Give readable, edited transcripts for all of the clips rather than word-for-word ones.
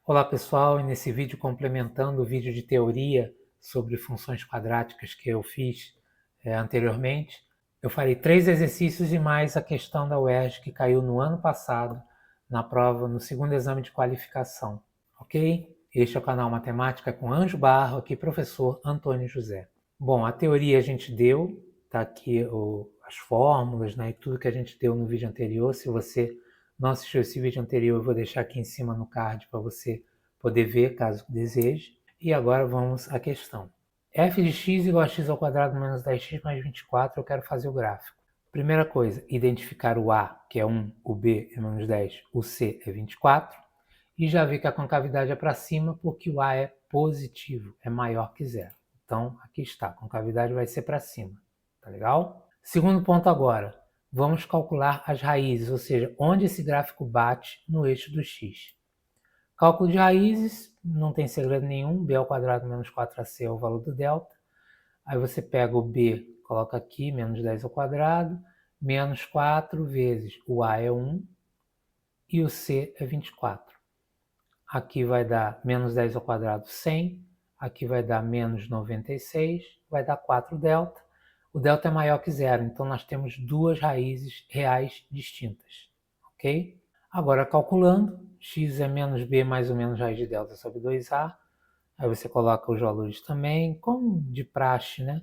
Olá pessoal, e nesse vídeo complementando o vídeo de teoria sobre funções quadráticas que eu fiz anteriormente, eu farei 3 exercícios e mais a questão da UERJ que caiu no ano passado na prova, no segundo exame de qualificação, ok? Este é o canal Matemática com Anjo Barro, aqui professor Antônio José. Bom, a teoria a gente deu, tá aqui as fórmulas, né, e tudo que a gente deu no vídeo anterior. Se você não assistiu esse vídeo anterior, eu vou deixar aqui em cima no card para você poder ver, caso deseje. E agora vamos à questão. f de x igual a x ao quadrado menos 10x mais 24, eu quero fazer o gráfico. Primeira coisa, identificar o a, que é 1, o b é menos 10, o c é 24. E já vi que a concavidade é para cima porque o a é positivo, é maior que zero. Então, aqui está, a concavidade vai ser para cima. Tá legal? Segundo ponto agora, vamos calcular as raízes, ou seja, onde esse gráfico bate no eixo do x. Cálculo de raízes, não tem segredo nenhum, b ao quadrado menos 4ac é o valor do delta. Aí você pega o b, coloca aqui, menos 10 ao quadrado, menos 4 vezes o a é 1 e o c é 24. Aqui vai dar menos 10 ao quadrado, 100. Aqui vai dar menos 96, vai dar 4 delta. O delta é maior que zero, então nós temos duas raízes reais distintas, ok? Agora, calculando, x é menos b mais ou menos raiz de delta sobre 2a. Aí você coloca os valores também, como de praxe, né?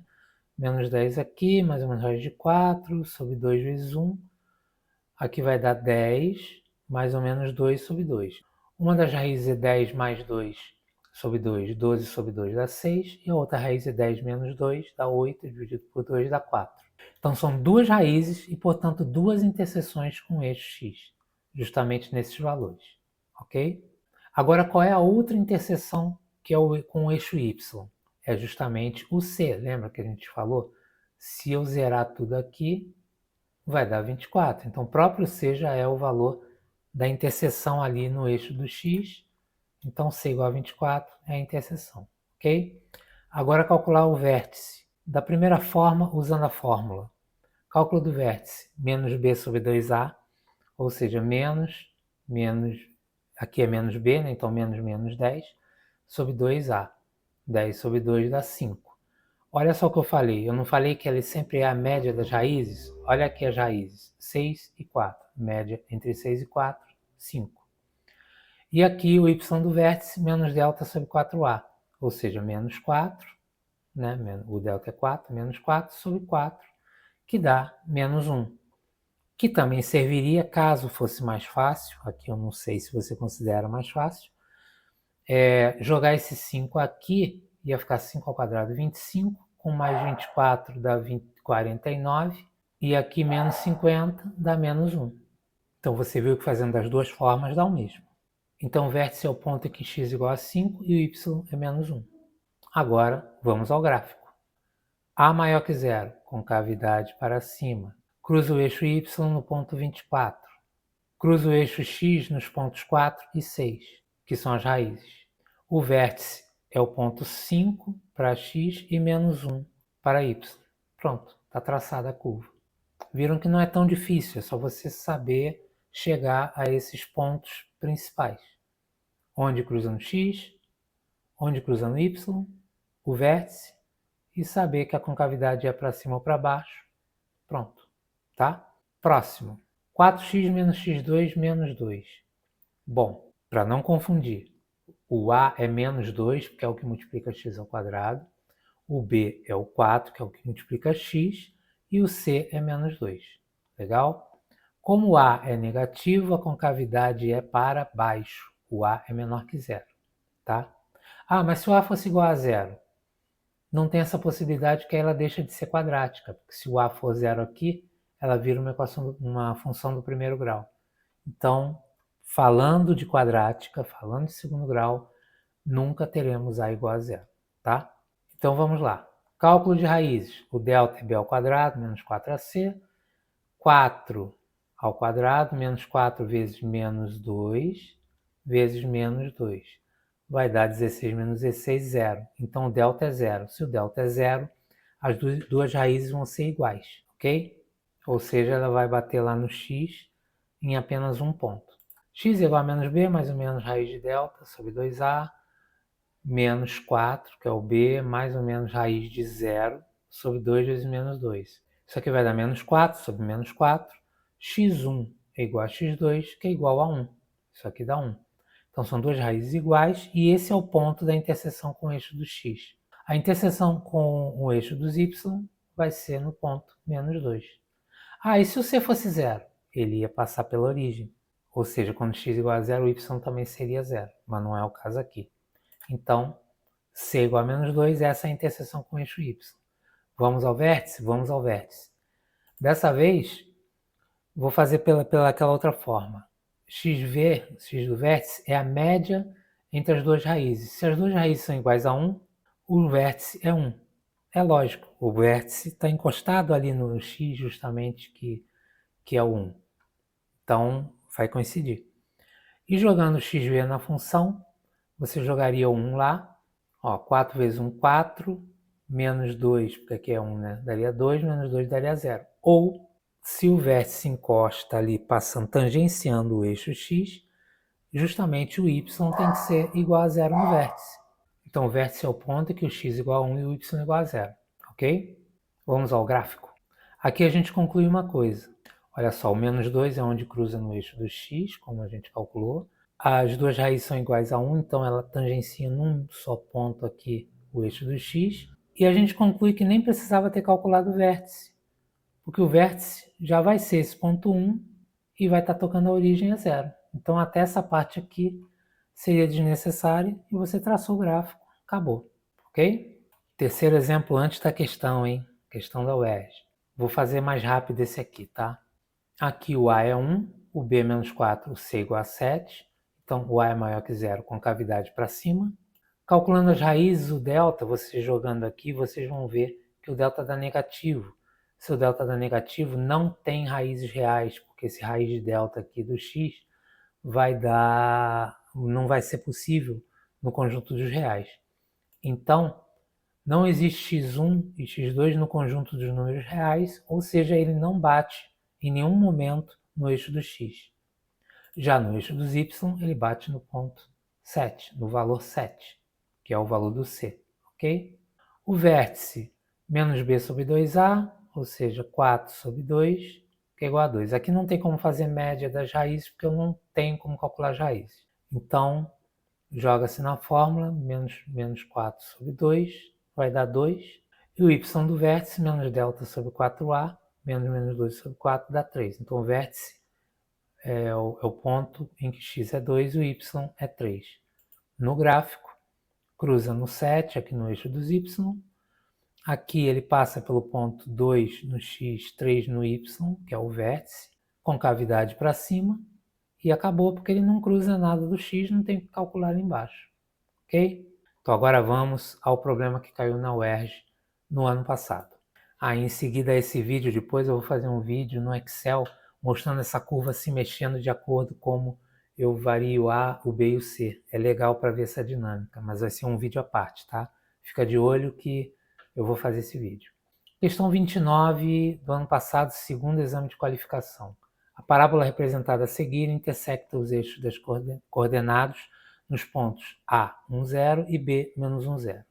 Menos 10 aqui, mais ou menos raiz de 4, sobre 2 vezes 1. Aqui vai dar 10, mais ou menos 2 sobre 2. Uma das raízes é 10 mais 2 sobre 2, 12 sobre 2 dá 6, e a outra raiz é 10 menos 2, dá 8, dividido por 2 dá 4. Então são duas raízes e, portanto, duas interseções com o eixo x, justamente nesses valores, ok? Agora, qual é a outra interseção que é com o eixo y? É justamente o c, lembra que a gente falou? Se eu zerar tudo aqui, vai dar 24. Então, o próprio c já é o valor da interseção ali no eixo do x. Então, c igual a 24 é a interseção, ok? Agora, calcular o vértice. Da primeira forma, usando a fórmula. Cálculo do vértice, menos b sobre 2a, ou seja, menos, aqui é menos b, né? Então menos 10, sobre 2a. 10 sobre 2 dá 5. Olha só o que eu falei, eu não falei que ela sempre é a média das raízes? Olha aqui as raízes, 6 e 4, média entre 6 e 4, 5. E aqui o y do vértice, menos delta sobre 4a, ou seja, menos 4, né? O delta é 4, menos 4 sobre 4, que dá menos 1. Que também serviria, caso fosse mais fácil, aqui eu não sei se você considera mais fácil, jogar esse 5 aqui, ia ficar 5 ao quadrado 25, com mais 24 dá 49, e aqui menos 50 dá menos 1. Então você viu que fazendo das duas formas dá o mesmo. Então o vértice é o ponto em que x é igual a 5 e o y é menos 1. Agora vamos ao gráfico. A maior que zero, concavidade para cima. Cruza o eixo y no ponto 24. Cruza o eixo x nos pontos 4 e 6, que são as raízes. O vértice é o ponto 5 para x e menos 1 para y. Pronto, está traçada a curva. Viram que não é tão difícil, é só você saber chegar a esses pontos principais. Onde cruza no x, onde cruza no y, o vértice, e saber que a concavidade é para cima ou para baixo. Pronto, tá? Próximo. 4x menos x2 menos 2. Bom, para não confundir, o a é menos 2, que é o que multiplica x ao quadrado. O b é o 4, que é o que multiplica x. E o c é menos 2. Legal? Como o a é negativo, a concavidade é para baixo. O a é menor que zero. Tá? Ah, mas se o a fosse igual a zero, não tem essa possibilidade que ela deixa de ser quadrática. Porque se o a for zero aqui, ela vira uma função do primeiro grau. Então, falando de quadrática, falando de segundo grau, nunca teremos a igual a zero, tá? Então vamos lá. Cálculo de raízes. O delta é b ao quadrado menos 4ac. 4 ao quadrado menos 4 vezes menos 2 vezes menos 2. Vai dar 16 menos 16, 0. Então o delta é zero. Se o delta é zero, as duas raízes vão ser iguais, ok? Ou seja, ela vai bater lá no x em apenas um ponto. x igual a menos b mais ou menos raiz de delta sobre 2a, menos 4, que é o b, mais ou menos raiz de 0 sobre 2 vezes menos 2. Isso aqui vai dar menos 4 sobre menos 4. x1 é igual a x2, que é igual a 1. Isso aqui dá 1. Então são duas raízes iguais e esse é o ponto da interseção com o eixo do x. A interseção com o eixo dos y vai ser no ponto menos 2. E se o c fosse 0? Ele ia passar pela origem. Ou seja, quando x igual a 0, o y também seria 0, mas não é o caso aqui. Então, c igual a menos 2, essa é a interseção com o eixo y. Vamos ao vértice? Vamos ao vértice. Dessa vez, vou fazer pelaquela outra forma. Xv, x do vértice, é a média entre as duas raízes. Se as duas raízes são iguais a 1, o vértice é 1. É lógico, o vértice está encostado ali no x justamente que é o 1. Então, vai coincidir. E jogando xv na função, você jogaria o 1 lá. 4 vezes 1, 4. Menos 2, porque aqui é 1, né? Daria 2, menos 2 daria 0. Ou, se o vértice encosta ali, passando, tangenciando o eixo x, justamente o y tem que ser igual a 0 no vértice. Então, o vértice é o ponto em que o x é igual a 1 e o y é igual a 0. Ok? Vamos ao gráfico. Aqui a gente conclui uma coisa. Olha só, o menos 2 é onde cruza no eixo do x, como a gente calculou. As duas raízes são iguais a 1, então ela tangencia num só ponto aqui o eixo do x. E a gente conclui que nem precisava ter calculado o vértice, porque o vértice já vai ser esse ponto 1 e vai estar tocando a origem a 0. Então até essa parte aqui seria desnecessária e você traçou o gráfico, acabou, ok? Terceiro exemplo antes da questão, hein? Questão da UERJ. Vou fazer mais rápido esse aqui, tá? Aqui o A é 1, o B é menos 4, o C é igual a 7. Então o A é maior que 0 com cavidade para cima. Calculando as raízes, o delta, vocês jogando aqui, vocês vão ver que o delta dá negativo. Se o delta dá negativo, não tem raízes reais, porque esse raiz de delta aqui do x não vai ser possível no conjunto dos reais. Então, não existe x1 e x2 no conjunto dos números reais, ou seja, ele não bate em nenhum momento no eixo do x. Já no eixo dos y, ele bate no ponto 7, no valor 7, que é o valor do c, ok? O vértice, menos b sobre 2a, ou seja, 4 sobre 2, que é igual a 2. Aqui não tem como fazer média das raízes, porque eu não tenho como calcular as raízes. Então, joga-se na fórmula, menos 4 sobre 2, vai dar 2. E o y do vértice, menos delta sobre 4a, menos 2 sobre 4, dá 3. Então, o vértice é o ponto em que x é 2 e o y é 3. No gráfico, cruza no 7, aqui no eixo dos y. Aqui ele passa pelo ponto 2 no x, 3 no y, que é o vértice, com cavidade para cima. E acabou, porque ele não cruza nada do x, não tem que calcular ali embaixo. Ok? Então agora vamos ao problema que caiu na UERJ no ano passado. Em seguida a esse vídeo, depois eu vou fazer um vídeo no Excel mostrando essa curva se mexendo de acordo com como eu vario o A, o B e o C. É legal para ver essa dinâmica, mas vai ser um vídeo à parte, tá? Fica de olho que eu vou fazer esse vídeo. Questão 29 do ano passado, segundo exame de qualificação. A parábola representada a seguir intersecta os eixos das coordenados nos pontos A, 1, 0 e B, menos 1, 0.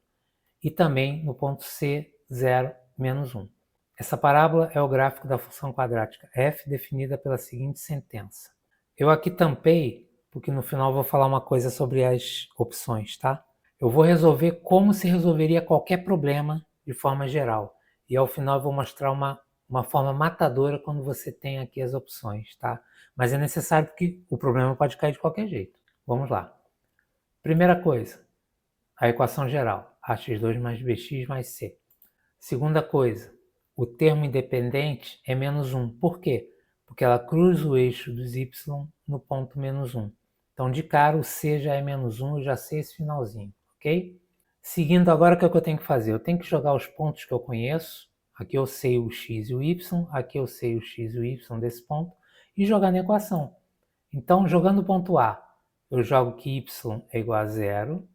E também no ponto C, 0, menos 1. Essa parábola é o gráfico da função quadrática f definida pela seguinte sentença. Eu aqui tampei, porque no final eu vou falar uma coisa sobre as opções, tá? Eu vou resolver como se resolveria qualquer problema de forma geral. E ao final eu vou mostrar uma forma matadora quando você tem aqui as opções, tá? Mas é necessário porque o problema pode cair de qualquer jeito. Vamos lá. Primeira coisa, a equação geral, ax2 mais bx mais c. Segunda coisa, o termo independente é menos 1. Por quê? Porque ela cruza o eixo dos y no ponto menos 1. Então, de cara, o c já é menos 1, eu já sei esse finalzinho, ok? Seguindo agora, o que é que eu tenho que fazer? Eu tenho que jogar os pontos que eu conheço. Aqui eu sei o x e o y, aqui eu sei o x e o y desse ponto, e jogar na equação. Então, jogando o ponto A, eu jogo que y é igual a 0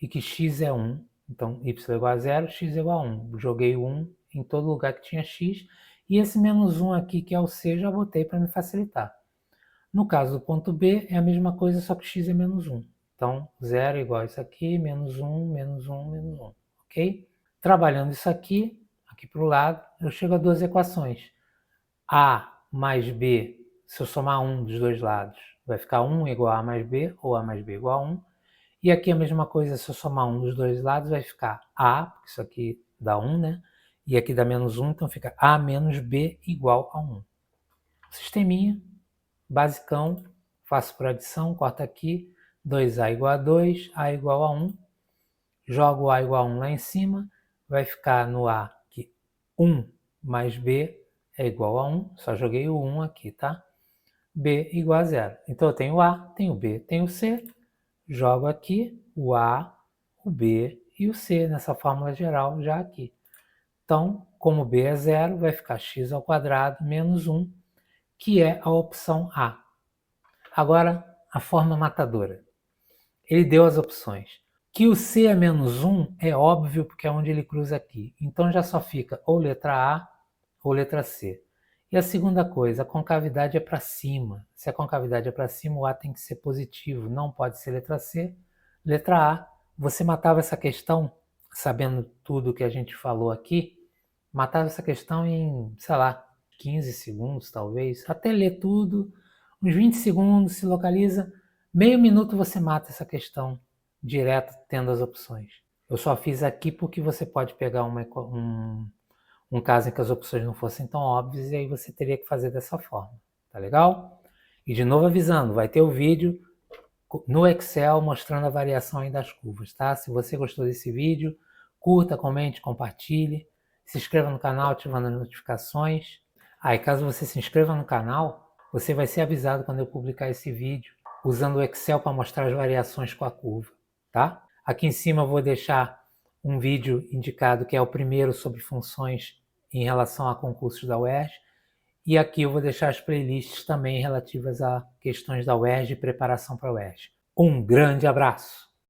e que x é 1. Então, y é igual a 0, x é igual a 1. Joguei o 1 em todo lugar que tinha x. E esse menos 1 aqui, que é o c, já botei para me facilitar. No caso do ponto B, é a mesma coisa, só que x é menos 1. Então, 0 é igual a isso aqui, menos 1, menos 1, menos 1. Ok? Trabalhando isso aqui para o lado, eu chego a duas equações. A mais B, se eu somar 1 dos dois lados, vai ficar 1 igual a mais B, ou A mais B igual a 1. E aqui a mesma coisa, se eu somar 1 dos dois lados, vai ficar A, porque isso aqui dá 1, né? E aqui dá menos 1, então fica A menos B igual a 1. Sisteminha, basicão, faço por adição, corta aqui, 2A igual a 2, A igual a 1. Jogo A igual a 1 lá em cima, vai ficar no A que 1 mais B é igual a 1, só joguei o 1 aqui, tá? B igual a 0. Então eu tenho A, tenho B, tenho C, jogo aqui o A, o B e o C nessa fórmula geral já aqui. Então, como B é 0, vai ficar x ao quadrado menos 1, que é a opção A. Agora, a forma matadora. Ele deu as opções. Que o C é menos 1 é óbvio, porque é onde ele cruza aqui. Então já só fica ou letra A ou letra C. E a segunda coisa, a concavidade é para cima. Se a concavidade é para cima, o A tem que ser positivo, não pode ser letra C. Letra A, você matava essa questão, sabendo tudo que a gente falou aqui, matava essa questão em, sei lá, 15 segundos talvez, até ler tudo, uns 20 segundos, se localiza, meio minuto você mata essa questão direto tendo as opções. Eu só fiz aqui porque você pode pegar um caso em que as opções não fossem tão óbvias e aí você teria que fazer dessa forma, tá legal? E de novo avisando, vai ter o vídeo no Excel mostrando a variação aí das curvas, tá? Se você gostou desse vídeo, curta, comente, compartilhe, se inscreva no canal ativando as notificações. E caso você se inscreva no canal, você vai ser avisado quando eu publicar esse vídeo usando o Excel para mostrar as variações com a curva, tá? Aqui em cima eu vou deixar um vídeo indicado que é o primeiro sobre funções em relação a concursos da UERJ. E aqui eu vou deixar as playlists também relativas a questões da UERJ e preparação para a UERJ. Um grande abraço!